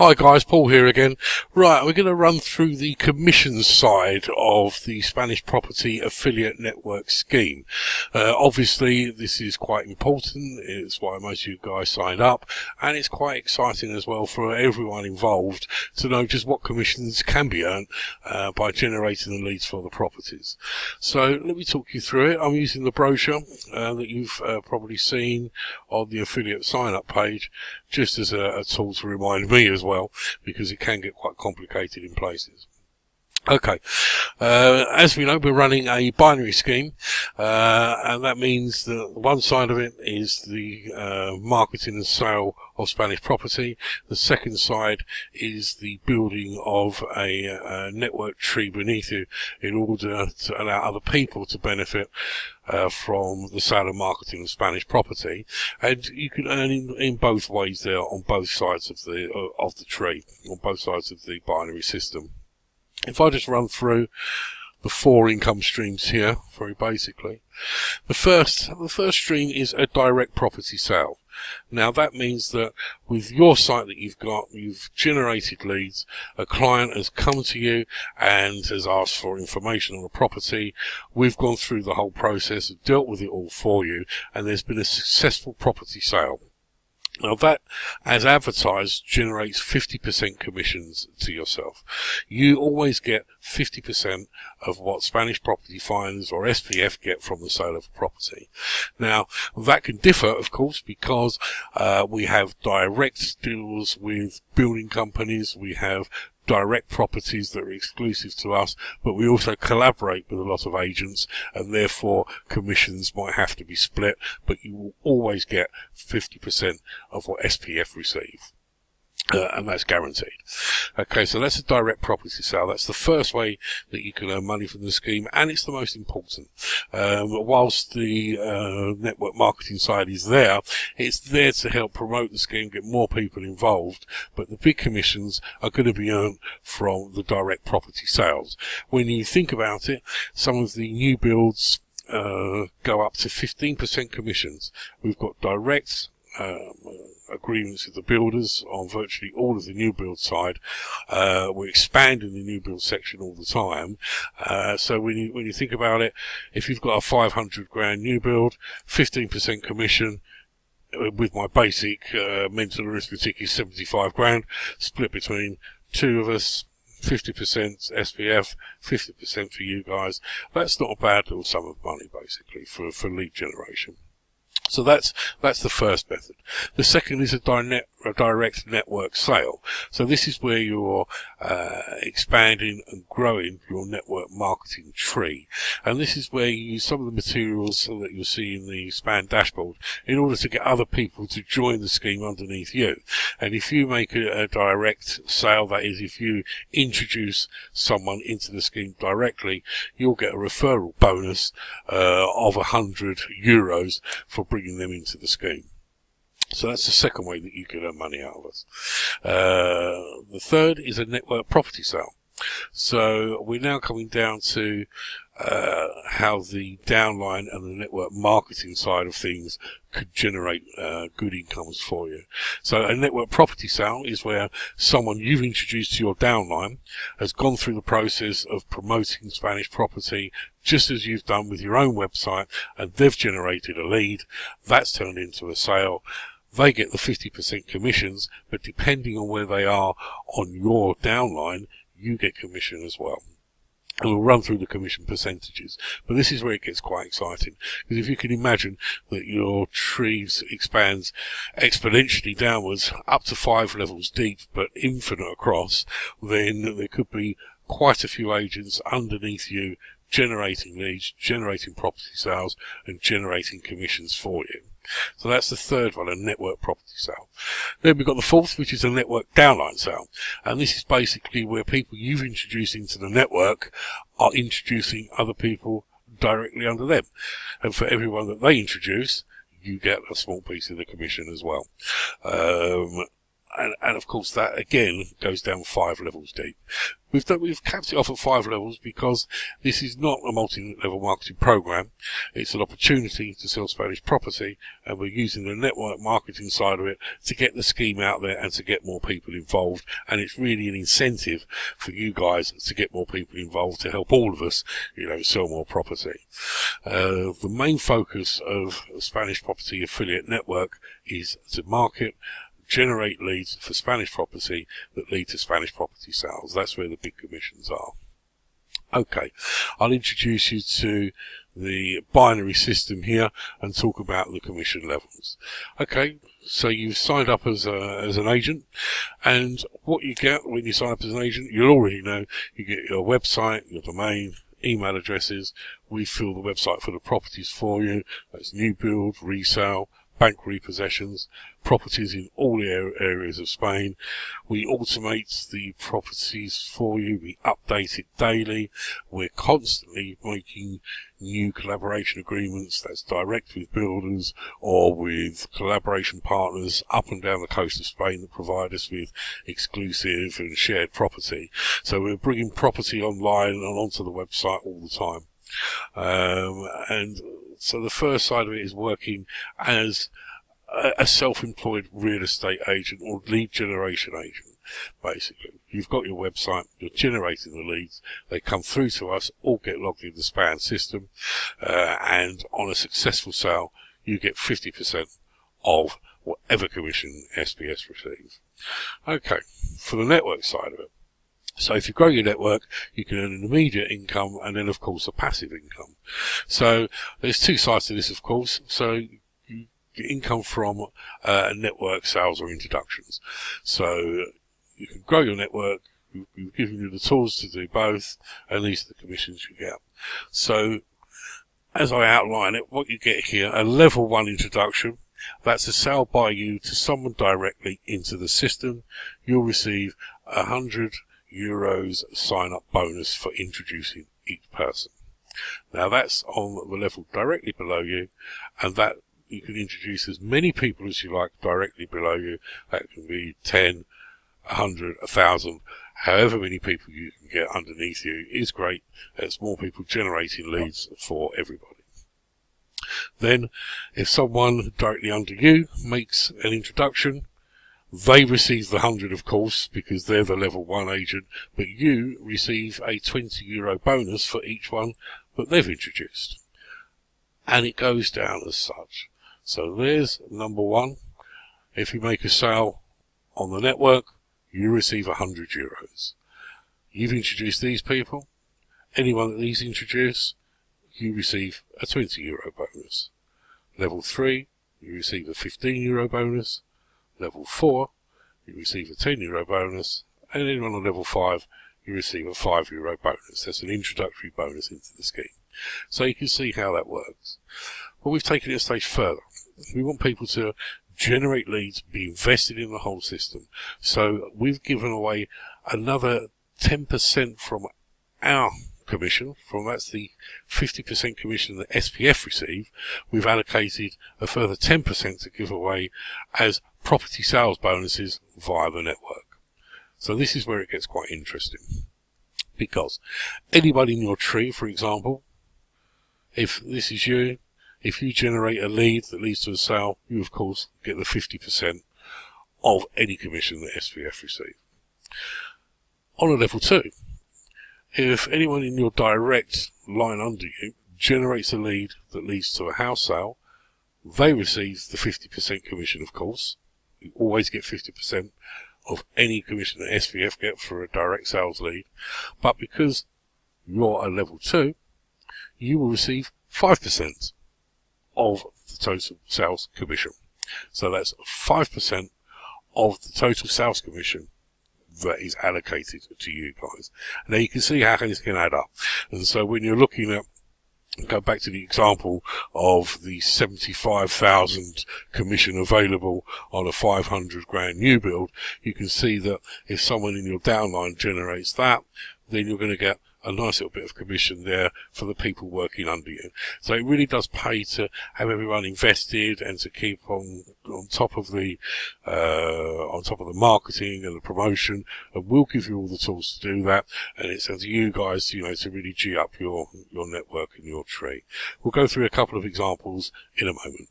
Hi guys, Paul here again. Right, we're going to run through the commissions side of the Spanish Property Affiliate Network scheme. Obviously, this is quite important. It's why most of you guys signed up, and it's quite exciting as well for everyone involved to know just what commissions can be earned by generating the leads for the properties. So let me talk you through it. I'm using the brochure that you've probably seen on the affiliate sign-up page, just as a tool to remind me as well, because it can get quite complicated in places. Okay, as we know, we're running a binary scheme, and that means that one side of it is the marketing and sale of Spanish property. The second side is the building of a network tree beneath you in order to allow other people to benefit from the sale and marketing of Spanish property. And you can earn in both ways there on both sides of the tree, on both sides of the binary system. If I just run through the four income streams here, very basically, the first stream is a direct property sale. Now that means that with your site that you've generated leads, a client has come to you and has asked for information on a property. We've gone through the whole process, dealt with it all for you, and there's been a successful property sale. Now that, as advertised, generates 50% commissions to yourself. You always get 50% of what Spanish Property Finance or SPF get from the sale of a property. Now, that can differ, of course, because we have direct deals with building companies, we have direct properties that are exclusive to us, but we also collaborate with a lot of agents, and therefore commissions might have to be split, but you will always get 50% of what SPF receive. And that's guaranteed. Okay, so that's a direct property sale. That's the first way that you can earn money from the scheme, and it's the most important. Whilst the network marketing side is there, it's there to help promote the scheme, get more people involved, but the big commissions are going to be earned from the direct property sales. When you think about it, some of the new builds go up to 15% commissions. We've got direct agreements with the builders on virtually all of the new build side. We're expanding the new build section all the time. So when you think about it, if you've got a 500 grand new build, 15% commission with my basic mental arithmetic is 75 grand, split between two of us. 50% SPF, 50% for you guys. That's not a bad little sum of money, basically, for lead generation. So that's the first method. The second is a direct network sale. So this is where you're expanding and growing your network marketing tree. And this is where you use some of the materials that you'll see in the SPAN dashboard in order to get other people to join the scheme underneath you. And if you make a direct sale, that is, if you introduce someone into the scheme directly, you'll get a referral bonus of €100 for bringing them into the scheme. So that's the second way that you can earn money out of us. The third is a network property sale. So we're now coming down to how the downline and the network marketing side of things could generate good incomes for you. So a network property sale is where someone you've introduced to your downline has gone through the process of promoting Spanish property just as you've done with your own website, and they've generated a lead. That's turned into a sale. They get the 50% commissions, but depending on where they are on your downline, you get commission as well. And we'll run through the commission percentages. But this is where it gets quite exciting. Because if you can imagine that your tree expands exponentially downwards, up to 5 levels deep, but infinite across, then there could be quite a few agents underneath you generating leads, generating property sales, and generating commissions for you. So that's the third one, a network property sale. Then we've got the fourth, which is a network downline sale. And this is basically where people you've introduced into the network are introducing other people directly under them. And for everyone that they introduce, you get a small piece of the commission as well. and of course that again goes down 5 levels deep. We've capped it off at 5 levels because this is not a multi-level marketing program. It's an opportunity to sell Spanish property, and we're using the network marketing side of it to get the scheme out there and to get more people involved. And it's really an incentive for you guys to get more people involved to help all of us, sell more property. The main focus of Spanish Property Affiliate Network is to market, generate leads for Spanish property that lead to Spanish property sales. That's where the big commissions are. Okay, I'll introduce you to the binary system here and talk about the commission levels. Okay, so you've signed up as an agent, and what you get when you sign up as an agent, you'll already know, you get your website, your domain, email addresses. We fill the website for the properties for you. That's new build, resale, bank repossessions, properties in all the areas of Spain. We automate the properties for you. We update it daily. We're constantly making new collaboration agreements, that's direct with builders or with collaboration partners up and down the coast of Spain that provide us with exclusive and shared property. So we're bringing property online and onto the website all the time. And so the first side of it is working as a self-employed real estate agent or lead generation agent. Basically, you've got your website, you're generating the leads, they come through to us, all get logged in the SPAN system, and on a successful sale, you get 50% of whatever commission SPS receives. Okay, for the network side of it. So if you grow your network, you can earn an immediate income and then, of course, a passive income. So there's two sides to this, of course. So you get income from network sales or introductions. So you can grow your network. We've given you the tools to do both, and these are the commissions you get. So as I outline it, what you get here, a level 1 introduction. That's a sale by you to someone directly into the system. You'll receive €100 sign-up bonus for introducing each person. Now that's on the level directly below you, and that you can introduce as many people as you like directly below you. That can be 10, 100, 1,000, however many people you can get underneath you is great. There's more people generating leads for everybody. Then, if someone directly under you makes an introduction, they receive the 100, of course, because they're the level 1 agent, but you receive a €20 bonus for each one that they've introduced. And it goes down as such. So there's number 1. If you make a sale on the network, you receive €100. You've introduced these people. Anyone that these introduce, you receive a €20 bonus. Level 3, you receive a €15 bonus. Level 4, you receive a €10 bonus, and anyone on level 5, you receive a €5 bonus. That's an introductory bonus into the scheme. So you can see how that works. But we've taken it a stage further. We want people to generate leads, be invested in the whole system. So we've given away another 10% from our commission, that's the 50% commission that SPF receive. We've allocated a further 10% to give away as property sales bonuses via the network. So this is where it gets quite interesting, because anybody in your tree, for example, if this is you, if you generate a lead that leads to a sale, you of course get the 50% of any commission that SPF receive. On a level 2, if anyone in your direct line under you generates a lead that leads to a house sale, they receive the 50% commission, of course. You always get 50% of any commission that SPF get for a direct sales lead. But because you're a level 2, you will receive 5% of the total sales commission. So that's 5% of the total sales commission that is allocated to you guys. Now you can see how things can add up. And so when you're looking at, go back to the example of the 75,000 commission available on a 500 grand new build, you can see that if someone in your downline generates that, then you're going to get a nice little bit of commission there for the people working under you. So it really does pay to have everyone invested and to keep on top of the marketing and the promotion, and we'll give you all the tools to do that. And it's up to you guys, to really G up your network and your tree. We'll go through a couple of examples in a moment.